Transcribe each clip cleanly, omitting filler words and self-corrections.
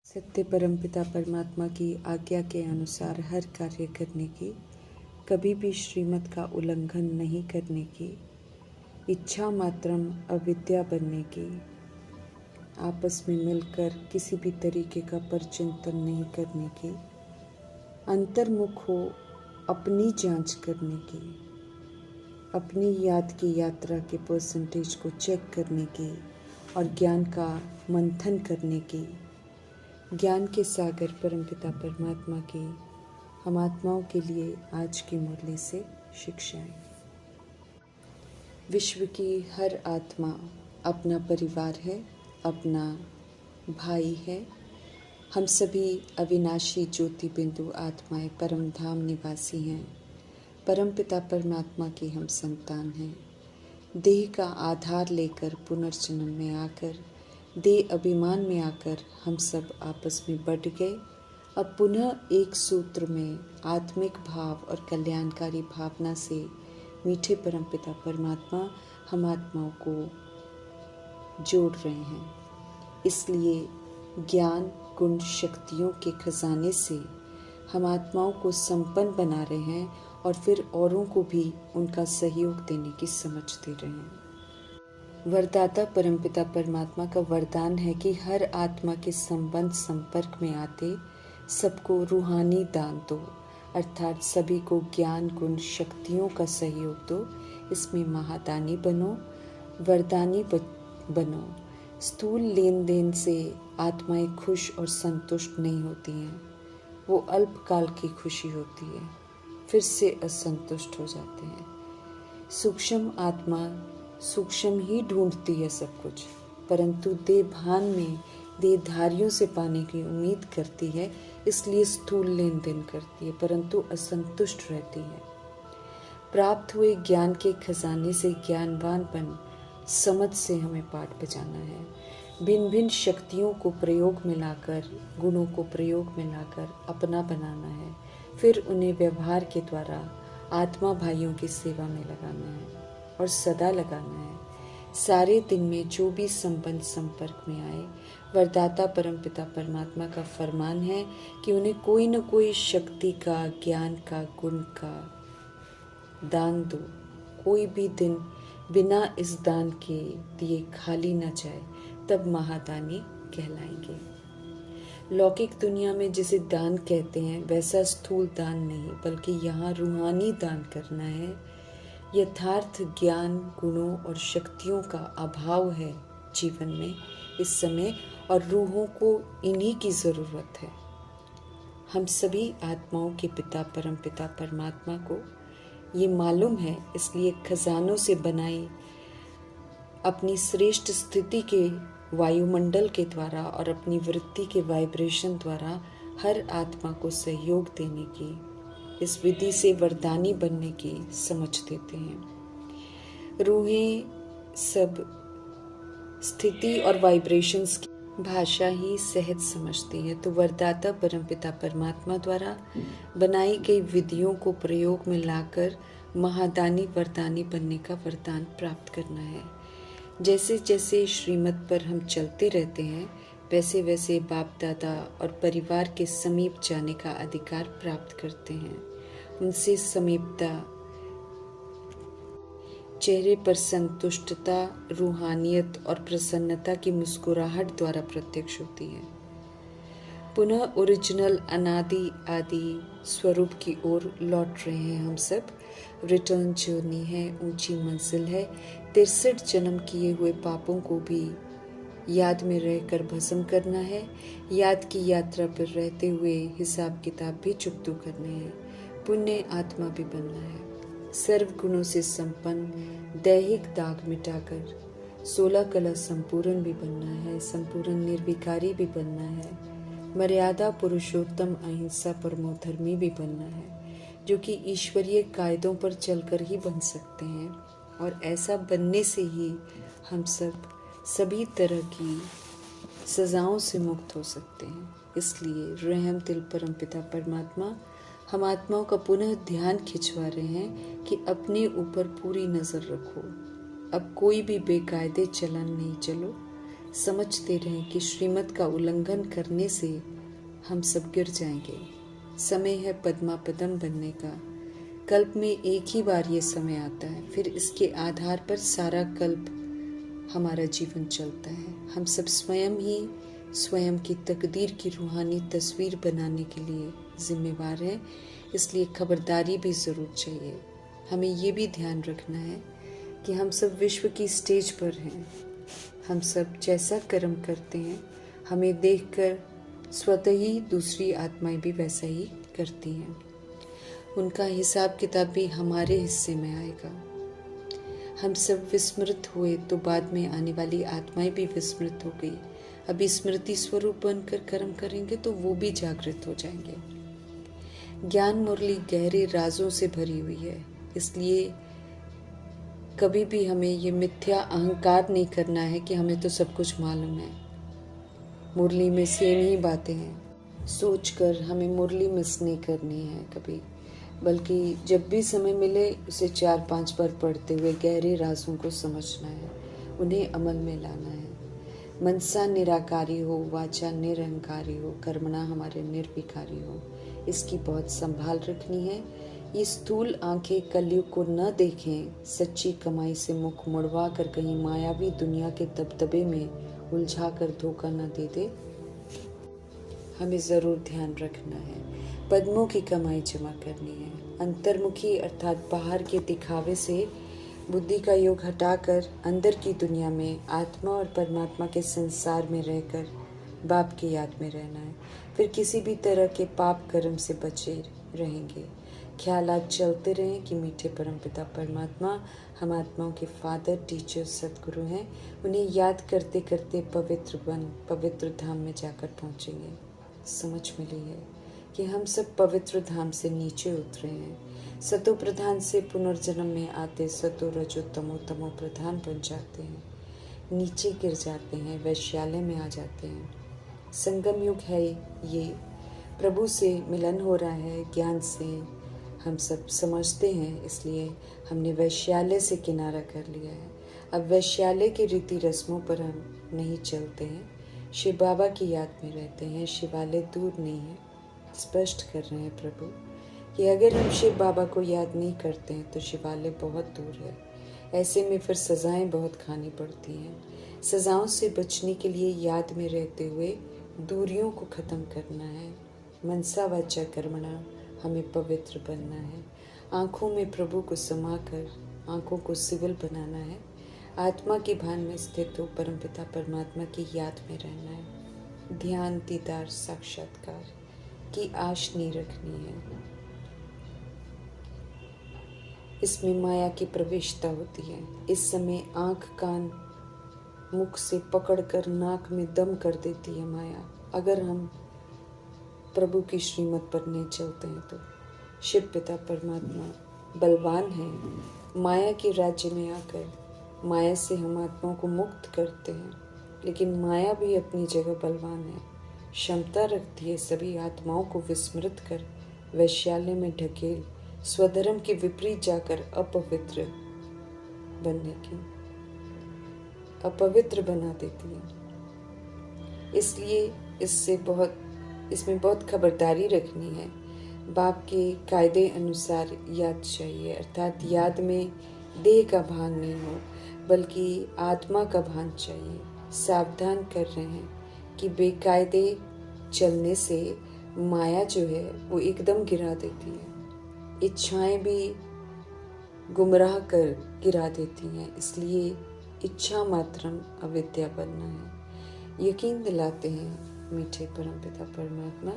सत्य परमपिता परमात्मा की आज्ञा के अनुसार हर कार्य करने की, कभी भी श्रीमत का उल्लंघन नहीं करने की, इच्छा मात्रम अविद्या बनने की, आपस में मिलकर किसी भी तरीके का परचिंतन नहीं करने की, अंतर्मुख हो अपनी जांच करने की, अपनी याद की यात्रा के परसेंटेज को चेक करने की और ज्ञान का मंथन करने की, ज्ञान के सागर परमपिता परमात्मा की हम आत्माओं के लिए आज की मुरली से शिक्षाएं। विश्व की हर आत्मा अपना परिवार है, अपना भाई है। हम सभी अविनाशी ज्योति बिंदु आत्माएं परम धाम निवासी हैं। परमपिता परमात्मा की हम संतान हैं। देह का आधार लेकर पुनर्जन्म में आकर, देह अभिमान में आकर हम सब आपस में बट गए। अब पुनः एक सूत्र में आत्मिक भाव और कल्याणकारी भावना से मीठे परमपिता परमात्मा हम आत्माओं को जोड़ रहे हैं। इसलिए ज्ञान गुण शक्तियों के खजाने से हम आत्माओं को संपन्न बना रहे हैं और फिर औरों को भी उनका सहयोग देने की समझ दे रहे हैं। वरदाता परमपिता परमात्मा का वरदान है कि हर आत्मा के संबंध संपर्क में आते सबको रूहानी दान दो, अर्थात सभी को ज्ञान गुण शक्तियों का सहयोग दो। इसमें महादानी बनो, वरदानी बनो। स्थूल लेन देन से आत्माएं खुश और संतुष्ट नहीं होती हैं। वो अल्पकाल की खुशी होती है, फिर से असंतुष्ट हो जाते हैं। सूक्ष्म आत्मा सूक्ष्म ही ढूंढती है सब कुछ, परंतु देहभान में देहधारियों से पाने की उम्मीद करती है, इसलिए स्थूल लेन देन करती है, परंतु असंतुष्ट रहती है। प्राप्त हुए ज्ञान के खजाने से ज्ञानवानपन समझ से हमें पाठ बजाना है। भिन्न भिन्न शक्तियों को प्रयोग में लाकर, गुणों को प्रयोग में लाकर अपना बनाना है, फिर उन्हें व्यवहार के द्वारा आत्मा भाइयों की सेवा में लगाना है और सदा लगाना है। सारे दिन में जो भी संबंध संपर्क में आए, वरदाता परमपिता परमात्मा का फरमान है कि उन्हें कोई न कोई शक्ति का, ज्ञान का, गुण का दान दो। कोई भी दिन बिना इस दान के दिए खाली न जाए, तब महादानी कहलाएंगे। लौकिक दुनिया में जिसे दान कहते हैं, वैसा स्थूल दान नहीं, बल्कि यहाँ रूहानी दान करना है। यथार्थ ज्ञान गुणों और शक्तियों का अभाव है जीवन में इस समय, और रूहों को इन्हीं की ज़रूरत है। हम सभी आत्माओं के पिता परमपिता परमात्मा को ये मालूम है, इसलिए खजानों से बनाई अपनी श्रेष्ठ स्थिति के वायुमंडल के द्वारा और अपनी वृत्ति के वाइब्रेशन द्वारा हर आत्मा को सहयोग देने की, इस विधि से वरदानी बनने की समझ देते हैं। रूहें सब स्थिति और वाइब्रेशंस की भाषा ही सहज समझती है, तो वरदाता परमपिता परमात्मा द्वारा बनाई गई विधियों को प्रयोग में लाकर महादानी वरदानी बनने का वरदान प्राप्त करना है। जैसे जैसे श्रीमत पर हम चलते रहते हैं, वैसे वैसे बाप दादा और परिवार के समीप जाने का अधिकार प्राप्त करते हैं। उनसे समीपता, चेहरे पर संतुष्टता, रूहानियत और प्रसन्नता की मुस्कुराहट द्वारा प्रत्यक्ष होती है। पुनः ओरिजिनल अनादि आदि स्वरूप की ओर लौट रहे हैं हम सब। रिटर्न जर्नी है, ऊंची मंजिल है। 63 जन्म किए हुए पापों को भी याद में रहकर भस्म करना है। याद की यात्रा पर रहते हुए हिसाब किताब भी चुकतू करने हैं। पुण्य आत्मा भी बनना है। सर्व गुणों से संपन्न दैहिक दाग मिटाकर 16 कला संपूर्ण भी बनना है। संपूर्ण निर्विकारी भी बनना है। मर्यादा पुरुषोत्तम अहिंसा परमोधर्मी भी बनना है, जो कि ईश्वरीय कायदों पर चलकर ही बन सकते हैं। और ऐसा बनने से ही हम सब सभी तरह की सजाओं से मुक्त हो सकते हैं। इसलिए रहम दिल परमपिता परमात्मा हम आत्माओं का पुनः ध्यान खिंचवा रहे हैं कि अपने ऊपर पूरी नज़र रखो। अब कोई भी बेकायदे चलन नहीं चलो। समझते रहें कि श्रीमत का उल्लंघन करने से हम सब गिर जाएंगे। समय है पद्मा पदम बनने का। कल्प में एक ही बार ये समय आता है, फिर इसके आधार पर सारा कल्प हमारा जीवन चलता है। हम सब स्वयं ही स्वयं की तकदीर की रूहानी तस्वीर बनाने के लिए जिम्मेवार हैं, इसलिए खबरदारी भी ज़रूर चाहिए। हमें ये भी ध्यान रखना है कि हम सब विश्व की स्टेज पर हैं। हम सब जैसा कर्म करते हैं, हमें देखकर स्वतः ही दूसरी आत्माएं भी वैसा ही करती हैं। उनका हिसाब किताब भी हमारे हिस्से में आएगा। हम सब विस्मृत हुए तो बाद में आने वाली आत्माएं भी विस्मृत हो गई। अभी स्मृति स्वरूप बनकर कर्म करेंगे तो वो भी जागृत हो जाएंगे। ज्ञान मुरली गहरे राजों से भरी हुई है, इसलिए कभी भी हमें ये मिथ्या अहंकार नहीं करना है कि हमें तो सब कुछ मालूम है। मुरली में सेम ही बातें हैं, सोचकर हमें मुरली मिस नहीं करनी है कभी, बल्कि जब भी समय मिले उसे 4-5 बार पढ़ते हुए गहरे राजों को समझना है, उन्हें अमल में लाना है। मनसा निराकारी हो, वाचा निरंकारी हो, कर्मणा हमारे निर्विकारी हो, इसकी बहुत संभाल रखनी है। ये स्थूल आंखें कलयुग को न देखें, सच्ची कमाई से मुख मुड़वा कर कहीं मायावी दुनिया के दबदबे में उलझा कर धोखा न दे दे। हमें ज़रूर ध्यान रखना है, पद्मों की कमाई जमा करनी है। अंतर्मुखी अर्थात बाहर के दिखावे से बुद्धि का योग हटाकर अंदर की दुनिया में आत्मा और परमात्मा के संसार में रहकर बाप की याद में रहना है। फिर किसी भी तरह के पाप कर्म से बचे रहेंगे। ख्यालात चलते रहें कि मीठे परमपिता परमात्मा हम आत्माओं के फादर, टीचर, सदगुरु हैं। उन्हें याद करते करते पवित्र बन पवित्र धाम में जाकर पहुँचेंगे। समझ मिली है कि हम सब पवित्र धाम से नीचे उतरे हैं। सतो प्रधान से पुनर्जन्म में आते सतो रजो तमो तमो प्रधान बन जाते हैं, नीचे गिर जाते हैं, वैश्यालय में आ जाते हैं। संगम युग है ये, प्रभु से मिलन हो रहा है। ज्ञान से हम सब समझते हैं, इसलिए हमने वैश्यालय से किनारा कर लिया है। अब वैश्यालय के रीति रस्मों पर हम नहीं चलते हैं, शिव बाबा की याद में रहते हैं। शिवालय दूर नहीं है। स्पष्ट कर रहे हैं प्रभु कि अगर हम शिव बाबा को याद नहीं करते हैं तो शिवालय बहुत दूर है। ऐसे में फिर सज़ाएं बहुत खानी पड़ती हैं। सज़ाओं से बचने के लिए याद में रहते हुए दूरियों को ख़त्म करना है। मनसा वाचा कर्मणा हमें पवित्र बनना है। आँखों में प्रभु को समाकर आँखों को सिविल बनाना है। आत्मा के भान में स्थित हो परमपिता परमात्मा की याद में रहना है। ध्यान, दीदार, साक्षात्कार की आश नहीं रखनी है। इसमें माया की प्रवेशता होती है। इस समय आँख, कान, मुख से पकड़कर नाक में दम कर देती है माया, अगर हम प्रभु की श्रीमत पर नहीं चलते हैं तो। शिव पिता परमात्मा बलवान है। माया के राज्य में आकर माया से हम आत्माओं को मुक्त करते हैं, लेकिन माया भी अपनी जगह बलवान है। क्षमता रखती है सभी आत्माओं को विस्मृत कर वैश्यालय में ढकेल स्वधर्म के विपरीत जाकर अपवित्र बनने की, अपवित्र बना देती है। इसलिए इसमें बहुत खबरदारी रखनी है। बाप के कायदे अनुसार याद चाहिए, अर्थात याद में देह का भान नहीं हो बल्कि आत्मा का भान चाहिए। सावधान कर रहे हैं कि बेकायदे चलने से माया जो है वो एकदम गिरा देती है, इच्छाएं भी गुमराह कर गिरा देती हैं। इसलिए इच्छा मात्रम अविद्या बनना है। यकीन दिलाते हैं मीठे परमपिता परमात्मा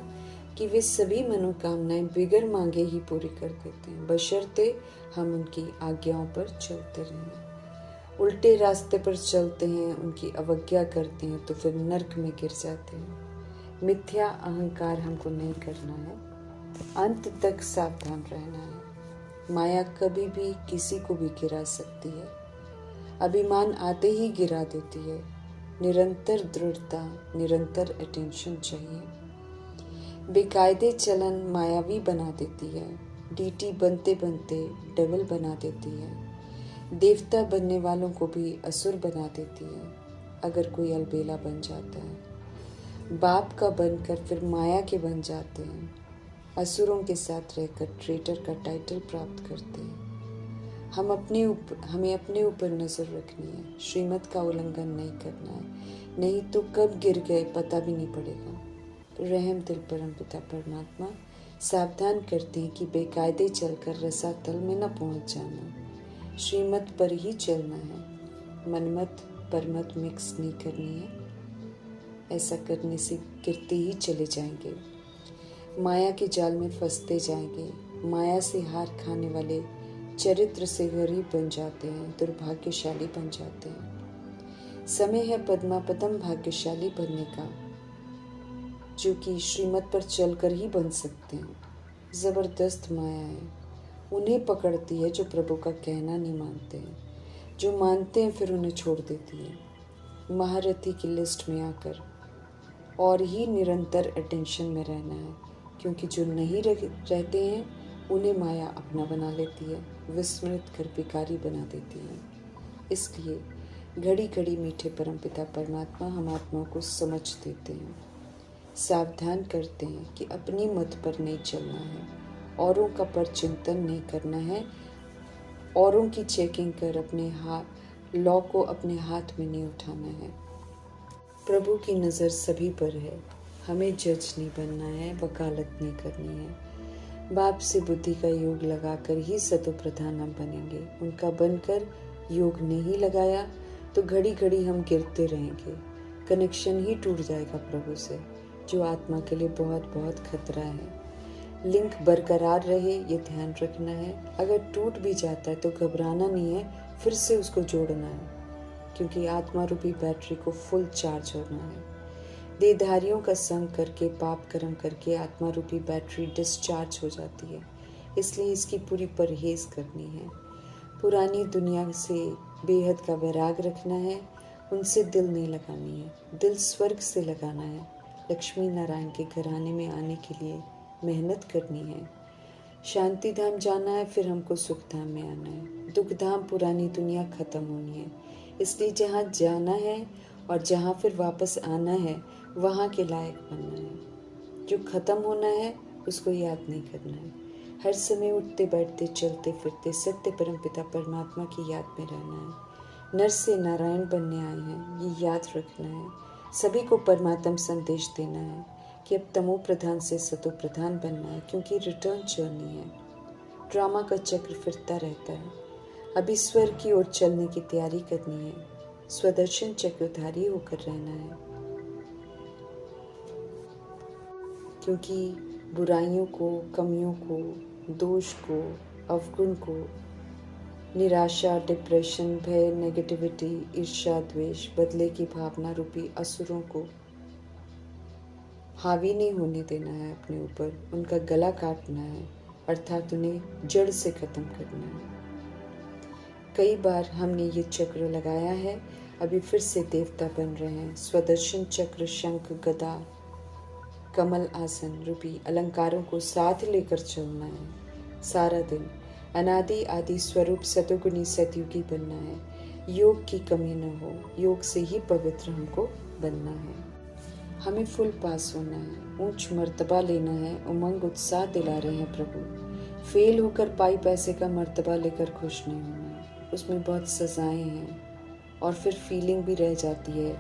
कि वे सभी मनोकामनाएं बिगर मांगे ही पूरी कर देते हैं, बशर्ते हम उनकी आज्ञाओं पर चलते रहें। उल्टे रास्ते पर चलते हैं, उनकी अवज्ञा करते हैं तो फिर नर्क में गिर जाते हैं। मिथ्या अहंकार हमको नहीं करना है, अंत तक सावधान रहना है। माया कभी भी किसी को भी गिरा सकती है, अभिमान आते ही गिरा देती है। निरंतर दृढ़ता, निरंतर अटेंशन चाहिए। बेकायदे चलन मायावी बना देती है, डीटी बनते बनते डेविल बना देती है, देवता बनने वालों को भी असुर बना देती है। अगर कोई अलबेला बन जाता है। बाप का बनकर फिर माया के बन जाते हैं। असुरों के साथ रहकर ट्रेटर का टाइटल प्राप्त करते हैं। हमें अपने ऊपर नज़र रखनी है, श्रीमत का उल्लंघन नहीं करना है, नहीं तो कब गिर गए पता भी नहीं पड़ेगा। रहम दिल परमपिता परमात्मा सावधान करते हैं कि बेकायदे चलकर रसातल में न पहुंच जाना। श्रीमत पर ही चलना है, मनमत परमत मिक्स नहीं करनी है। ऐसा करने से गिरते ही चले जाएंगे, माया के जाल में फंसते जाएंगे। माया से हार खाने वाले चरित्र से गरीब बन जाते हैं, दुर्भाग्यशाली बन जाते हैं। समय है पद्मापदम भाग्यशाली बनने का, जो कि श्रीमत पर चलकर ही बन सकते हैं। जबरदस्त माया है, उन्हें पकड़ती है जो प्रभु का कहना नहीं मानते हैं, जो मानते हैं फिर उन्हें छोड़ देती है। महारथी की लिस्ट में आकर और ही निरंतर अटेंशन में रहना है, क्योंकि जो नहीं रहते हैं उन्हें माया अपना बना लेती है, विस्मृत कर भिखारी बना देती है। इसलिए घड़ी घड़ी मीठे परमपिता परमात्मा हम आत्मा को समझ देते हैं, सावधान करते हैं कि अपनी मत पर नहीं चलना है, औरों का पर चिंतन नहीं करना है, औरों की चेकिंग कर अपने लॉ को अपने हाथ में नहीं उठाना है। प्रभु की नज़र सभी पर है, हमें जज नहीं बनना है, वकालत नहीं करनी है। बाप से बुद्धि का योग लगाकर ही सतो प्रधान हम बनेंगे। उनका बनकर योग नहीं लगाया तो घड़ी घड़ी हम गिरते रहेंगे, कनेक्शन ही टूट जाएगा प्रभु से, जो आत्मा के लिए बहुत बहुत खतरा है। लिंक बरकरार रहे ये ध्यान रखना है। अगर टूट भी जाता है तो घबराना नहीं है, फिर से उसको जोड़ना है, क्योंकि आत्मा रूपी बैटरी को फुल चार्ज होना है। देहधारियों का संग करके पाप कर्म करके आत्मा रूपी बैटरी डिस्चार्ज हो जाती है, इसलिए इसकी पूरी परहेज करनी है। पुरानी दुनिया से बेहद का वैराग रखना है, उनसे दिल नहीं लगानी है, दिल स्वर्ग से लगाना है। लक्ष्मी नारायण के घराने में आने के लिए मेहनत करनी है। शांति धाम जाना है, फिर हमको सुख धाम में आना है। दुख धाम पुरानी दुनिया खत्म होनी है, इसलिए जहाँ जाना है और जहाँ फिर वापस आना है वहाँ के लायक बनना है। जो खत्म होना है उसको याद नहीं करना है। हर समय उठते बैठते चलते फिरते सत्य परमपिता परमात्मा की याद में रहना है। नर से नारायण बनने आए हैं, ये याद रखना है। सभी को परमात्म संदेश देना है कि अब तमो प्रधान से सतो प्रधान बनना है, क्योंकि रिटर्न जर्नी है। ड्रामा का चक्र फिरता रहता है। अब ईश्वर की ओर चलने की तैयारी करनी है, स्वदर्शन चक्रधारी होकर रहना है, क्योंकि बुराइयों को, कमियों को, दोष को, अवगुण को, निराशा, डिप्रेशन, भय, नेगेटिविटी, ईर्ष्या, द्वेष, बदले की भावना रूपी असुरों को हावी नहीं होने देना है अपने ऊपर। उनका गला काटना है, अर्थात उन्हें जड़ से खत्म करना है। कई बार हमने ये चक्र लगाया है, अभी फिर से देवता बन रहे हैं। स्वदर्शन चक्र, शंख, गदा, कमल आसन रूपी अलंकारों को साथ लेकर चलना है। सारा दिन अनादि आदि स्वरूप सतोगुणी सतयुगी बनना है। योग की कमी न हो, योग से ही पवित्र हमको बनना है। हमें फुल पास होना है, ऊंच मर्तबा लेना है। उमंग उत्साह दिला रहे हैं प्रभु। फेल होकर पाई पैसे का मर्तबा लेकर खुश नहीं होना है, उसमें बहुत सजाएं हैं और फिर फीलिंग भी रह जाती है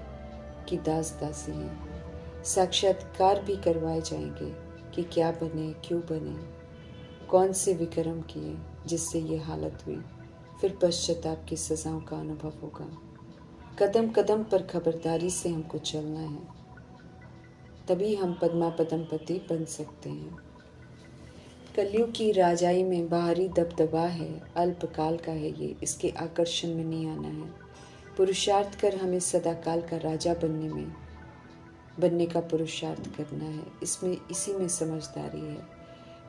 कि दास दासी हैं। साक्षात्कार भी करवाए जाएंगे कि क्या बने, क्यों बने, कौन से विक्रम किए जिससे ये हालत हुई। फिर पश्चाताप की सजाओं का अनुभव होगा। कदम कदम पर खबरदारी से हमको चलना है, तभी हम पद्मापदमपति बन सकते हैं। कलयुग की राजाई में बाहरी दबदबा है, अल्पकाल का है ये, इसके आकर्षण में नहीं आना है। पुरुषार्थ कर हमें सदाकाल का राजा बनने का पुरुषार्थ करना है। इसी में समझदारी है।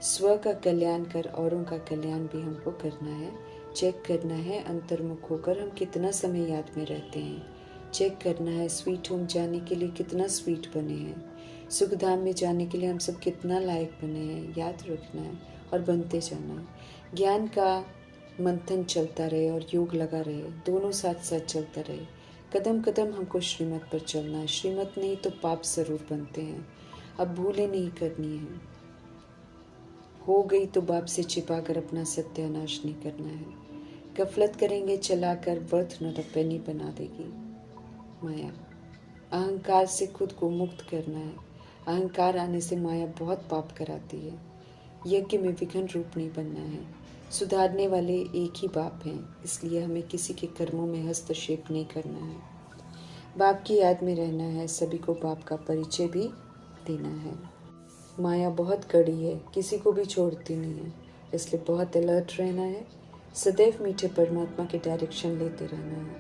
स्व का कल्याण कर औरों का कल्याण भी हमको करना है। चेक करना है अंतर्मुख होकर हम कितना समय याद में रहते हैं। चेक करना है स्वीट होम जाने के लिए कितना स्वीट बने हैं, सुखधाम में जाने के लिए हम सब कितना लायक बने हैं। याद रखना है और बनते जाना है। ज्ञान का मंथन चलता रहे और योग लगा रहे, दोनों साथ साथ चलता रहे। कदम कदम हमको श्रीमत पर चलना है। श्रीमत नहीं तो पाप जरूर बनते हैं। अब भूलें नहीं करनी है। हो गई तो बाप से छिपाकर अपना सत्यानाश नहीं करना है। गफलत करेंगे चलाकर वर्थ नरपैनी बना देगी माया। अहंकार से खुद को मुक्त करना है। अहंकार आने से माया बहुत पाप कराती है। यज्ञ में विघ्न रूप नहीं बनना है। सुधारने वाले एक ही बाप हैं, इसलिए हमें किसी के कर्मों में हस्तक्षेप नहीं करना है। बाप की याद में रहना है। सभी को बाप का परिचय भी देना है। माया बहुत कड़ी है, किसी को भी छोड़ती नहीं है, इसलिए बहुत अलर्ट रहना है। सदैव मीठे परमात्मा के डायरेक्शन लेते रहना है।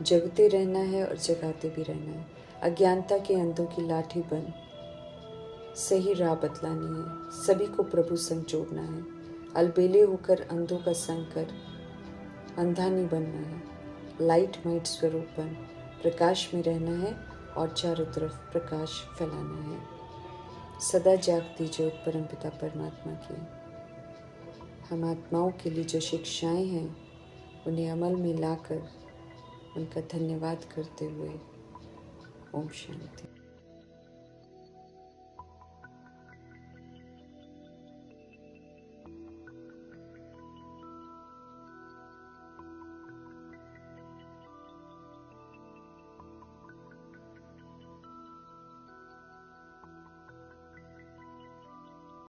जगते रहना है और जगाते भी रहना है। अज्ञानता के अंधों की लाठी बन सही राह बतलानी है। सभी को प्रभु संग जोड़ना है। अलबेले होकर अंधों का संग कर अंधा नहीं बनना है। लाइट माइट स्वरूप बन प्रकाश में रहना है और चारों तरफ प्रकाश फैलाना है। सदा जागती ज्योत परमपिता परमात्मा की। हम आत्माओं के लिए जो शिक्षाएं हैं उन्हें अमल में लाकर उनका धन्यवाद करते हुए ओम शांति।